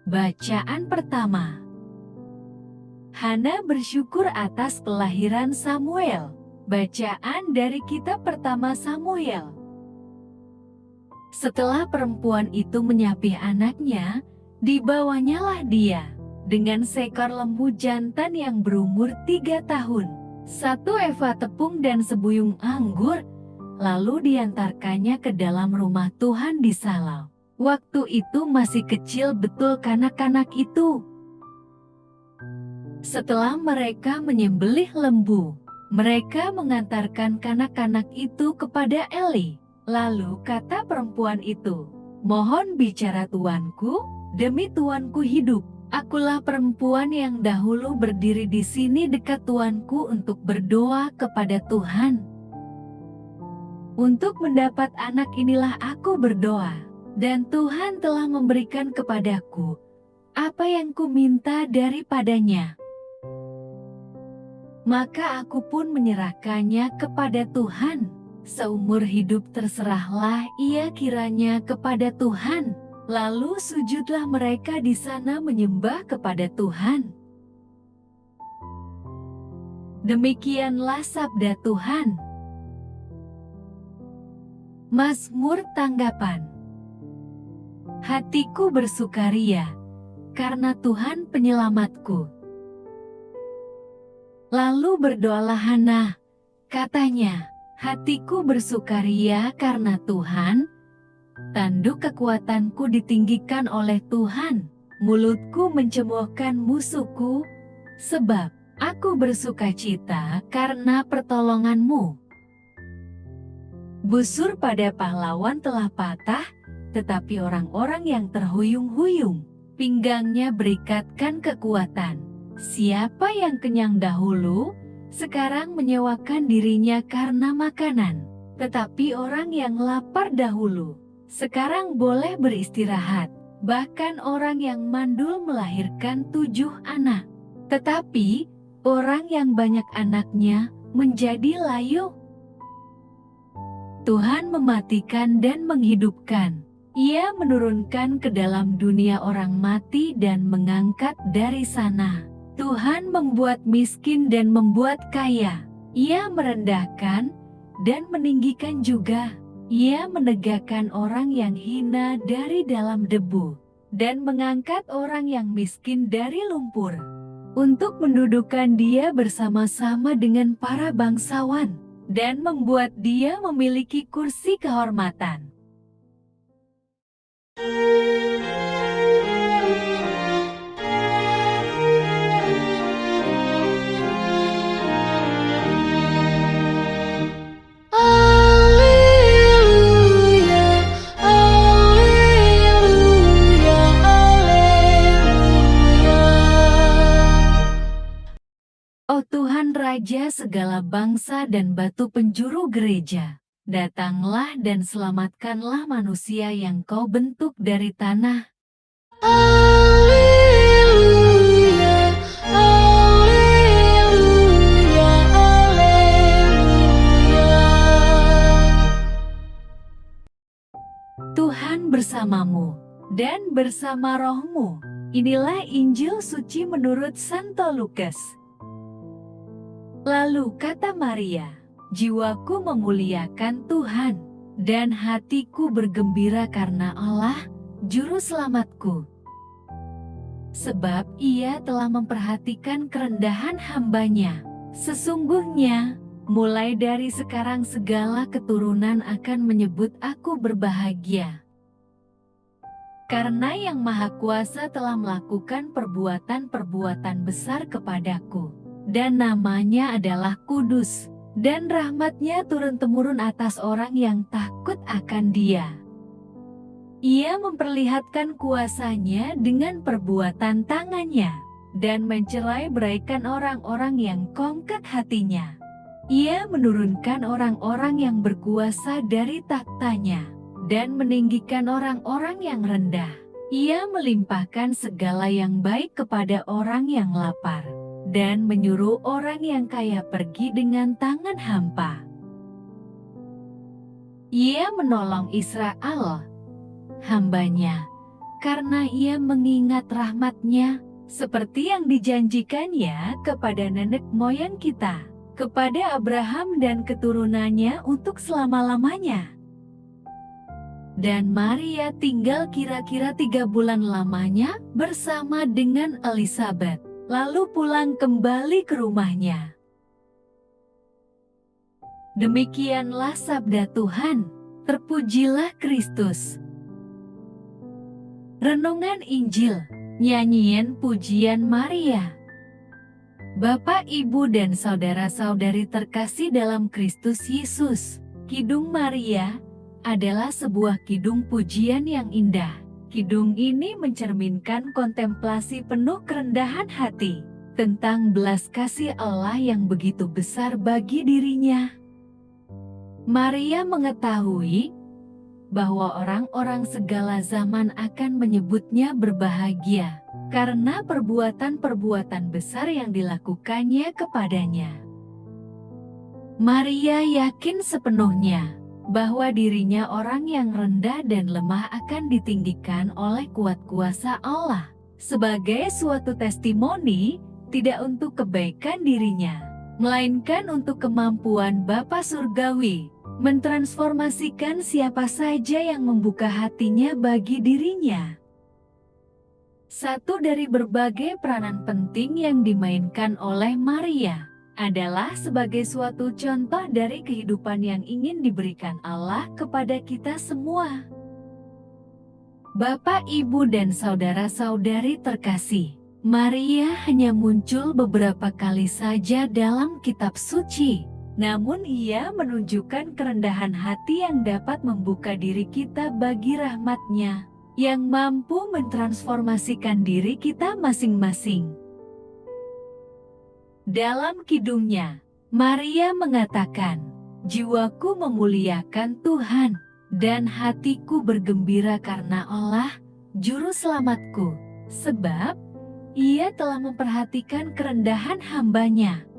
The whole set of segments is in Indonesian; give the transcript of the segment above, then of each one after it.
Bacaan pertama. Hana bersyukur atas kelahiran Samuel. Bacaan dari kitab pertama Samuel. Setelah perempuan itu menyapih anaknya, dibawanyalah dia dengan seekor lembu jantan yang berumur 3 tahun, 1 eva tepung dan sebuyung anggur, lalu diantarkannya ke dalam rumah Tuhan di Salau. Waktu itu masih kecil betul kanak-kanak itu. Setelah mereka menyembelih lembu, mereka mengantarkan kanak-kanak itu kepada Eli. Lalu kata perempuan itu, "Mohon bicara tuanku, demi tuanku hidup. Akulah perempuan yang dahulu berdiri di sini dekat tuanku untuk berdoa kepada Tuhan. Untuk mendapat anak inilah aku berdoa. Dan Tuhan telah memberikan kepadaku apa yang ku minta daripadanya. Maka aku pun menyerahkannya kepada Tuhan. Seumur hidup terserahlah ia kiranya kepada Tuhan." Lalu sujudlah mereka di sana menyembah kepada Tuhan. Demikianlah sabda Tuhan. Mazmur tanggapan. Hatiku bersukaria, karena Tuhan penyelamatku. Lalu berdoalah Hana, katanya, "Hatiku bersukaria karena Tuhan, tanduk kekuatanku ditinggikan oleh Tuhan, mulutku mencemoohkan musuhku, sebab aku bersukacita karena pertolonganmu." Busur pada pahlawan telah patah, tetapi orang-orang yang terhuyung-huyung, pinggangnya berikatkan kekuatan. Siapa yang kenyang dahulu, sekarang menyewakan dirinya karena makanan. Tetapi orang yang lapar dahulu, sekarang boleh beristirahat. Bahkan orang yang mandul melahirkan 7 anak. Tetapi orang yang banyak anaknya menjadi layu. Tuhan mematikan dan menghidupkan. Ia menurunkan ke dalam dunia orang mati dan mengangkat dari sana. Tuhan membuat miskin dan membuat kaya. Ia merendahkan dan meninggikan juga. Ia menegakkan orang yang hina dari dalam debu, dan mengangkat orang yang miskin dari lumpur, untuk mendudukan dia bersama-sama dengan para bangsawan, dan membuat dia memiliki kursi kehormatan. Oh Tuhan Raja segala bangsa dan batu penjuru gereja, datanglah dan selamatkanlah manusia yang Kau bentuk dari tanah. Haleluya, haleluya, haleluya. Tuhan bersamamu dan bersama rohmu. Inilah Injil suci menurut Santo Lukas. Lalu kata Maria, "Jiwaku memuliakan Tuhan, dan hatiku bergembira karena Allah, Juru Selamatku. Sebab Ia telah memperhatikan kerendahan hamba-Nya. Sesungguhnya, mulai dari sekarang segala keturunan akan menyebut aku berbahagia. Karena Yang Maha Kuasa telah melakukan perbuatan-perbuatan besar kepadaku. Dan namanya adalah kudus, dan rahmat-Nya turun-temurun atas orang yang takut akan Dia. Ia memperlihatkan kuasa-Nya dengan perbuatan tangan-Nya, dan mencerai-beraikan orang-orang yang kongkak hatinya. Ia menurunkan orang-orang yang berkuasa dari takhta-Nya, dan meninggikan orang-orang yang rendah. Ia melimpahkan segala yang baik kepada orang yang lapar, dan menyuruh orang yang kaya pergi dengan tangan hampa. Ia menolong Israel, hamba-Nya, karena ia mengingat rahmat-Nya, seperti yang dijanjikannya kepada nenek moyang kita, kepada Abraham dan keturunannya untuk selama-lamanya. Dan Maria tinggal kira-kira 3 bulan lamanya bersama dengan Elizabeth, lalu pulang kembali ke rumahnya. Demikianlah sabda Tuhan, terpujilah Kristus. Renungan Injil, nyanyian pujian Maria. Bapak, Ibu, dan saudara-saudari terkasih dalam Kristus Yesus, Kidung Maria adalah sebuah kidung pujian yang indah. Kidung ini mencerminkan kontemplasi penuh kerendahan hati tentang belas kasih Allah yang begitu besar bagi dirinya. Maria mengetahui bahwa orang-orang segala zaman akan menyebutnya berbahagia karena perbuatan-perbuatan besar yang dilakukannya kepadanya. Maria yakin sepenuhnya bahwa dirinya orang yang rendah dan lemah akan ditinggikan oleh kuat kuasa Allah sebagai suatu testimoni, tidak untuk kebaikan dirinya, melainkan untuk kemampuan Bapa Surgawi mentransformasikan siapa saja yang membuka hatinya bagi dirinya. Satu dari berbagai peranan penting yang dimainkan oleh Maria adalah sebagai suatu contoh dari kehidupan yang ingin diberikan Allah kepada kita semua. Bapak, Ibu, dan saudara-saudari terkasih, Maria hanya muncul beberapa kali saja dalam kitab suci. Namun ia menunjukkan kerendahan hati yang dapat membuka diri kita bagi rahmat-Nya, yang mampu mentransformasikan diri kita masing-masing. Dalam kidungnya, Maria mengatakan, "Jiwaku memuliakan Tuhan, dan hatiku bergembira karena Allah, Juru Selamatku, sebab Ia telah memperhatikan kerendahan hamba-Nya."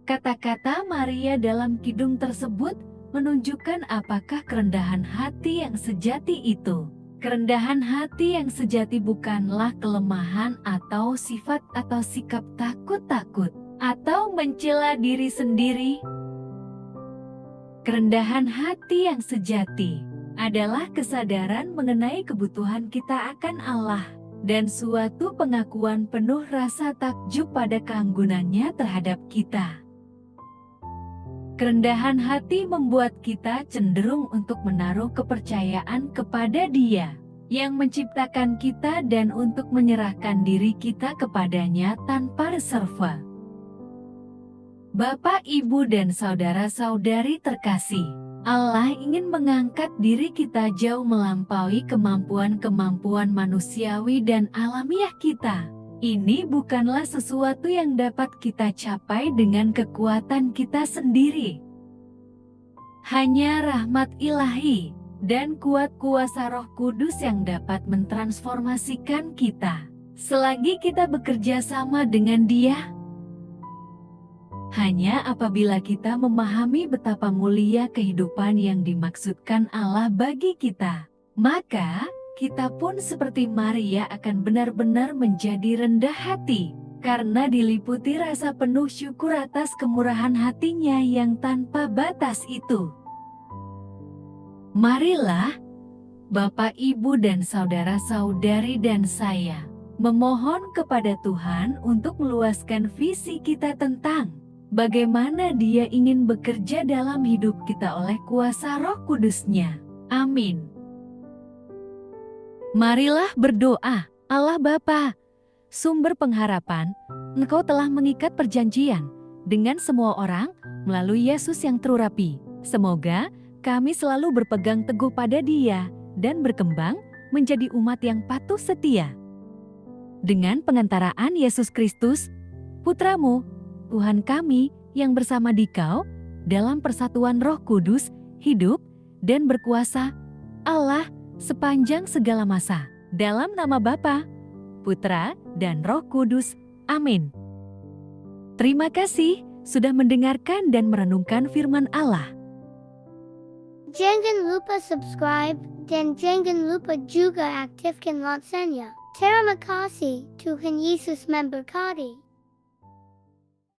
Kata-kata Maria dalam kidung tersebut menunjukkan apakah kerendahan hati yang sejati itu. Kerendahan hati yang sejati bukanlah kelemahan atau sifat atau sikap takut-takut atau mencela diri sendiri. Kerendahan hati yang sejati adalah kesadaran mengenai kebutuhan kita akan Allah dan suatu pengakuan penuh rasa takjub pada keanggunannya terhadap kita. Kerendahan hati membuat kita cenderung untuk menaruh kepercayaan kepada Dia yang menciptakan kita dan untuk menyerahkan diri kita kepadanya tanpa reserve. Bapak, Ibu, dan saudara-saudari terkasih, Allah ingin mengangkat diri kita jauh melampaui kemampuan-kemampuan manusiawi dan alamiah kita. Ini bukanlah sesuatu yang dapat kita capai dengan kekuatan kita sendiri. Hanya rahmat ilahi dan kuat kuasa Roh Kudus yang dapat mentransformasikan kita selagi kita bekerja sama dengan Dia. Hanya apabila kita memahami betapa mulia kehidupan yang dimaksudkan Allah bagi kita, maka kita pun seperti Maria akan benar-benar menjadi rendah hati, karena diliputi rasa penuh syukur atas kemurahan hati-Nya yang tanpa batas itu. Marilah, Bapak, Ibu, dan saudara-saudari dan saya, memohon kepada Tuhan untuk meluaskan visi kita tentang bagaimana Dia ingin bekerja dalam hidup kita oleh kuasa Roh Kudus-Nya. Amin. Marilah berdoa. Allah Bapa, sumber pengharapan, Engkau telah mengikat perjanjian dengan semua orang melalui Yesus yang terurapi. Semoga kami selalu berpegang teguh pada Dia dan berkembang menjadi umat yang patuh setia. Dengan pengantaraan Yesus Kristus, Putra-Mu, Tuhan kami yang bersama Dikau dalam persatuan Roh Kudus, hidup dan berkuasa Allah sepanjang segala masa. Dalam nama Bapa, Putra, dan Roh Kudus. Amin. Terima kasih sudah mendengarkan dan merenungkan firman Allah. Jangan lupa subscribe Dan jangan lupa juga aktifkan loncengnya. Terima kasih, Tuhan Yesus memberkati.